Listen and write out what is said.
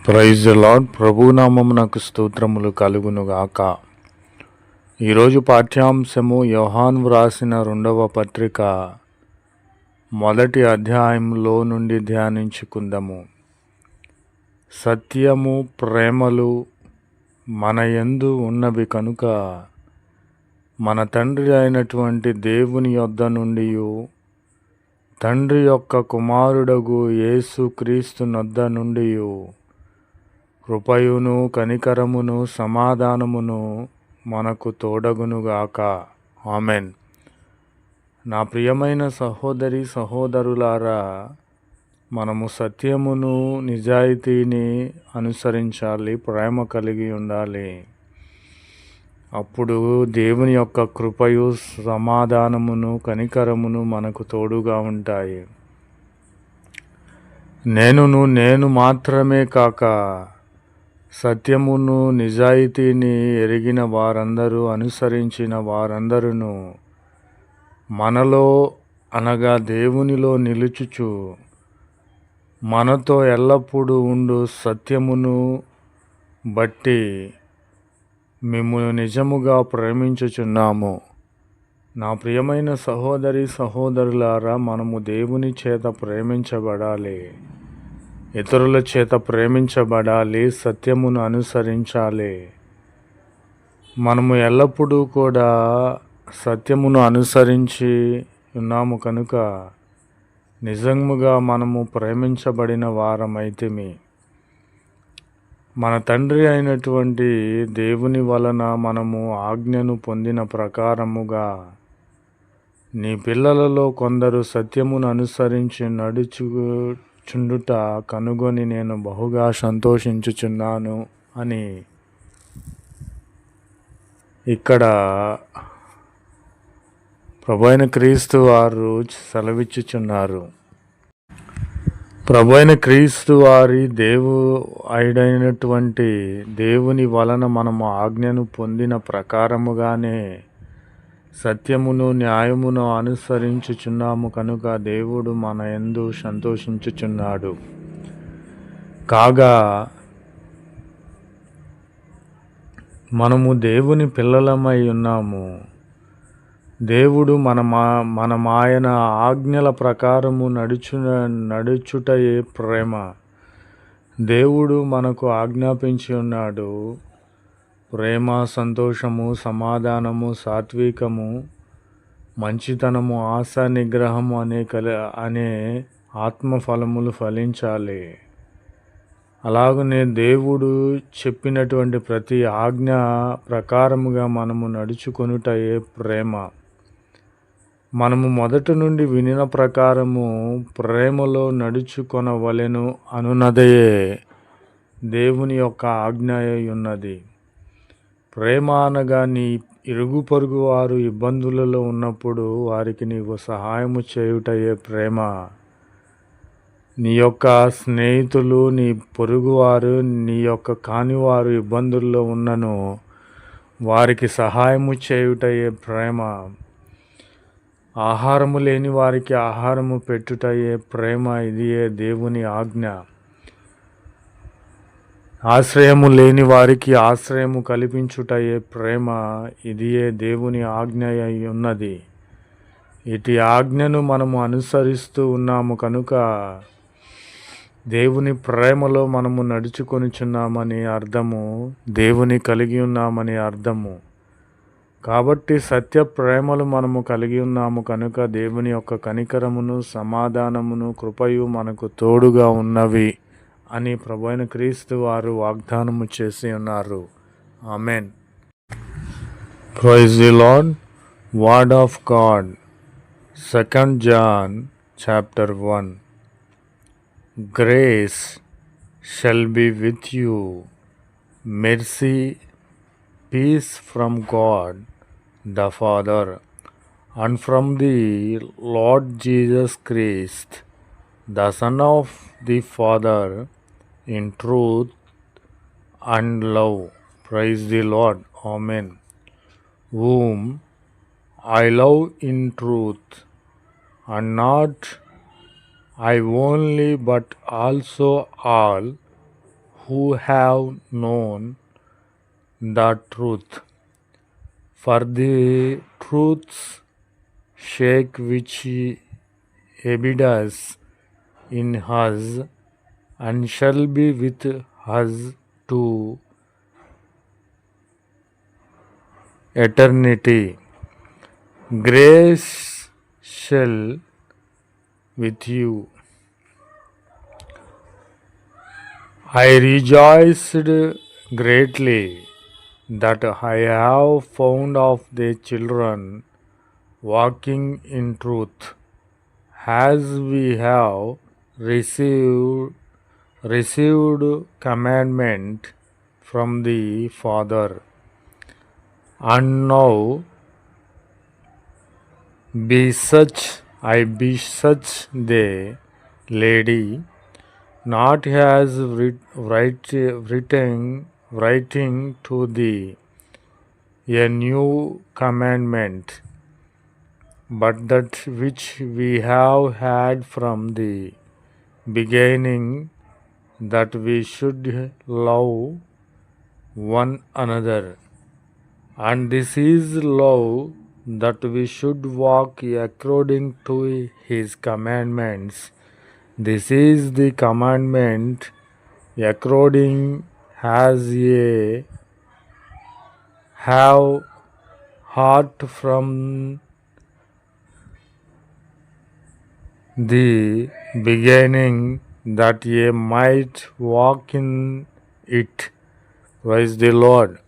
Praise the lord. ప్రభునామమునకు స్తోత్రములు కలుగునుగాక. ఈరోజు పాఠ్యాంశము యోహాను వ్రాసిన 2వ పత్రిక 1వ అధ్యాయంలో నుండి ధ్యానించుకుందాము. సత్యము ప్రేమలు మన యందు ఉన్నవి కనుక మన తండ్రి అయినటువంటి దేవుని యొద్ద నుండి తండ్రి యొక్క కుమారుడగు యేసు క్రీస్తు నొద్ద నుండి కృపయును కనికరమును సమాధానమును మనకు తోడగునుగాక. ఆమెన్. నా ప్రియమైన సహోదరి సహోదరులారా, మనము సత్యమును నిజాయితీని అనుసరించాలి, ప్రేమ కలిగి ఉండాలి. అప్పుడు దేవుని యొక్క కృపయు సమాధానమును కనికరమును మనకు తోడుగా ఉంటాయి. నేను మాత్రమే కాక సత్యమును నిజాయితీని ఎరిగిన వారందరూ అనుసరించిన వారందరూ మనలో అనగా దేవునిలో నిలుచుచు మనతో ఎల్లప్పుడూ ఉండు సత్యమును బట్టి మిమ్మును నిజముగా ప్రేమించుచున్నాము. నా ప్రియమైన సహోదరి సహోదరులారా, మనము దేవుని చేత ప్రేమించబడాలి, ఇతరుల చేత ప్రేమించబడాలి, సత్యమును అనుసరించాలి. మనము ఎల్లప్పుడూ కూడా సత్యమును అనుసరించి ఉన్నాము కనుక నిజముగా మనము ప్రేమించబడిన వారమైతిమి. మన తండ్రి అయినటువంటి దేవుని వలన మనము ఆజ్ఞను పొందిన ప్రకారముగా నీ పిల్లలలో కొందరు సత్యమును అనుసరించి నడుచుచుండుట కనుగొని నేను బహుగా సంతోషించుచున్నాను అని ఇక్కడ ప్రభువైన క్రీస్తు వారు సెలవిచ్చుచున్నారు. ప్రభువైన క్రీస్తు వారి అయినటువంటి దేవుని వలన మనము ఆజ్ఞను పొందిన ప్రకారముగానే సత్యమును న్యాయమును అనుసరించుచున్నాము కనుక దేవుడు మన యందు సంతోషించుచున్నాడు. కాగా మనము దేవుని పిల్లలమై ఉన్నాము. దేవుడు మనమాయన ఆజ్ఞల ప్రకారము నడుచుటయే ప్రేమ. దేవుడు మనకు ఆజ్ఞాపించి ఉన్నాడు. ప్రేమ, సంతోషము, సమాధానము, సాత్వికము, మంచితనము, ఆశా నిగ్రహము అనే ఆత్మఫలములు ఫలించాలి. అలాగనే దేవుడు చెప్పినటువంటి ప్రతి ఆజ్ఞ ప్రకారముగా మనము నడుచుకొనుటయే ప్రేమ. మనము మొదటి నుండి వినిన ప్రకారము ప్రేమలో నడుచుకొనవలెను అనున్నదయే దేవుని యొక్క ఆజ్ఞ ఉన్నది. ప్రేమ అనగా నీ ఇరుగు పొరుగు వారు ఇబ్బందులలో ఉన్నప్పుడు వారికి నీవు సహాయము చేయుటయే ప్రేమ. నీ యొక్క స్నేహితులు, నీ పొరుగువారు, నీ యొక్క కానివారు ఇబ్బందుల్లో ఉన్నను వారికి సహాయము చేయుటయే ప్రేమ. ఆహారము లేని వారికి ఆహారము పెట్టుటయే ప్రేమ. ఇదియే దేవుని ఆజ్ఞ. ఆశ్రయము లేని వారికి ఆశ్రయము కల్పించుటయే ప్రేమ. ఇదియే దేవుని ఆజ్ఞ అయి ఉన్నది. ఇటు ఆజ్ఞను మనము అనుసరిస్తూ ఉన్నాము కనుక దేవుని ప్రేమలో మనము నడుచుకొనిచున్నామని అర్థము, దేవుని కలిగి ఉన్నామని అర్థము. కాబట్టి సత్య ప్రేమలు మనము కలిగి ఉన్నాము కనుక దేవుని యొక్క కనికరమును సమాధానమును కృపయు మనకు తోడుగా ఉన్నవి అని ప్రభువైన క్రీస్తు వారు వాగ్దానము చేసి ఉన్నారు. Amen. Praise the Lord. Word of God, 2 John chapter 1. Grace shall be with you, mercy, peace from God the Father and from the Lord Jesus Christ, the Son of the Father, in truth and love. Praise the Lord. Amen. Whom I love in truth, and not I only, but also all who have known the truth, for the truth's sake which abides in us and shall be with us to eternity. Grace shall with you. I rejoiced greatly that I have found of the children walking in truth, as we have received commandment from the Father. And now be such the lady, not as writing to thee a new commandment, but that which we have had from the beginning, that we should love one another. And this is love, that we should walk according to his commandments. This is the commandment, according as ye have heard from the beginning, that ye might walk in it. Praise the Lord.